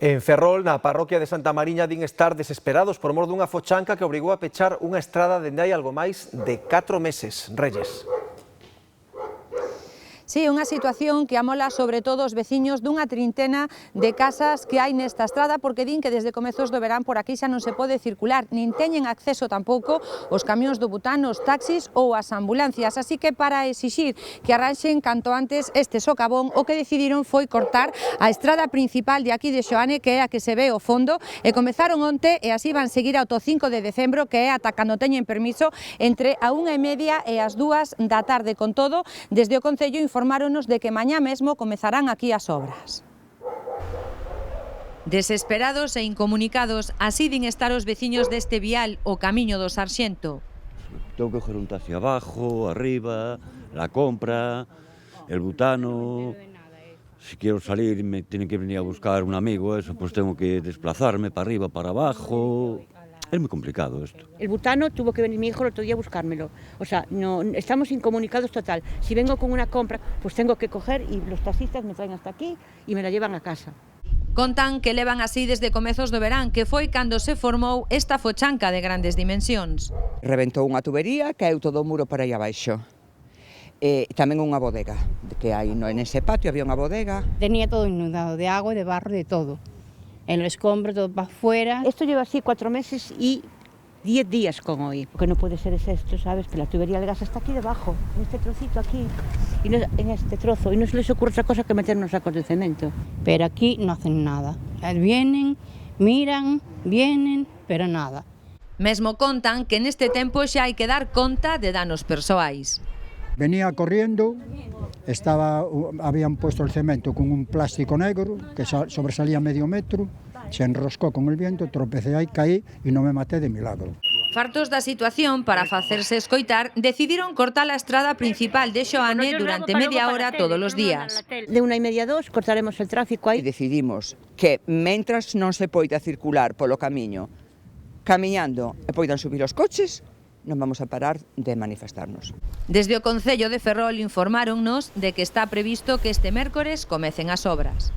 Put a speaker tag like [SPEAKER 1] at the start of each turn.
[SPEAKER 1] En Ferrol, na parroquia de Santa Mariña, din estar desesperados por mor dunha fochanca que obrigou a pechar unha estrada dende hai algo máis de 4 meses. Reyes.
[SPEAKER 2] Sí, unha situación que amola sobre todo os veciños dunha trintena de casas que hai nesta estrada, porque din que desde comezos do verán por aquí xa non se pode circular, nin teñen acceso tampouco os camións do bután, os taxis ou as ambulancias, así que para exixir que arranxen canto antes este socavón, o que decidiron foi cortar a estrada principal de aquí de Xoane, que é a que se ve ao fondo, e comezaron onte e así van seguir ata o 5 de decembro, que é ata cando teñen permiso, entre a 1:30 e as 2 da tarde. Con todo, desde o Concello informáronos de que mañá mesmo comezarán aquí as obras. Desesperados e incomunicados, así din estar os veciños deste vial, o Camiño do Sarxento.
[SPEAKER 3] Tengo que coger un taxi abajo, arriba, la compra, el butano. Si quiero salir me tiene que venir a buscar un amigo, eso, pues tengo que desplazarme para arriba, para abajo. Es muy complicado esto.
[SPEAKER 4] El butano tuvo que venir mi hijo el otro día a buscármelo. O sea, no, estamos incomunicados total. Si vengo con una compra, pues tengo que coger y los taxistas me traen hasta aquí y me la llevan a casa.
[SPEAKER 2] Contan que levan así desde comezos do verán, que foi cando se formou esta fochanca de grandes dimensións.
[SPEAKER 5] Reventou unha tubería, caeu todo o muro para aí abaixo. E tamén unha bodega, que hai en ese patio había unha bodega.
[SPEAKER 6] Tenía todo inundado de agua, de barro, de todo. En los escombros, todo para afuera.
[SPEAKER 4] Esto lleva así 4 meses y 10 días con hoy. Lo que no puede ser es esto, ¿sabes? Que la tubería del gas está aquí debajo, en este trocito aquí, y no, en este trozo, y no se les ocurre otra cosa que meter unos sacos de cemento.
[SPEAKER 6] Pero aquí no hacen nada. Vienen, miran, vienen, pero nada.
[SPEAKER 2] Mesmo contan que neste tempo xa hai que dar conta de danos persoais.
[SPEAKER 7] Venía corriendo, habían puesto el cemento con un plástico negro que sobresalía medio metro, se enroscó con el viento, tropecé ahí, caí y no me maté de milagro.
[SPEAKER 2] Fartos da situación, para facerse escoitar, decidiron cortar a estrada principal de Xoane durante media hora todos os días.
[SPEAKER 4] De 1:30 a 2 cortaremos el tráfico
[SPEAKER 5] E
[SPEAKER 4] aí.
[SPEAKER 5] decidimos que, mentras non se poida circular polo camiño, camiñando e poidan subir os coches, non vamos a parar de manifestarnos.
[SPEAKER 2] Desde o Concello de Ferrol informáronnos de que está previsto que este mércores comecen as obras.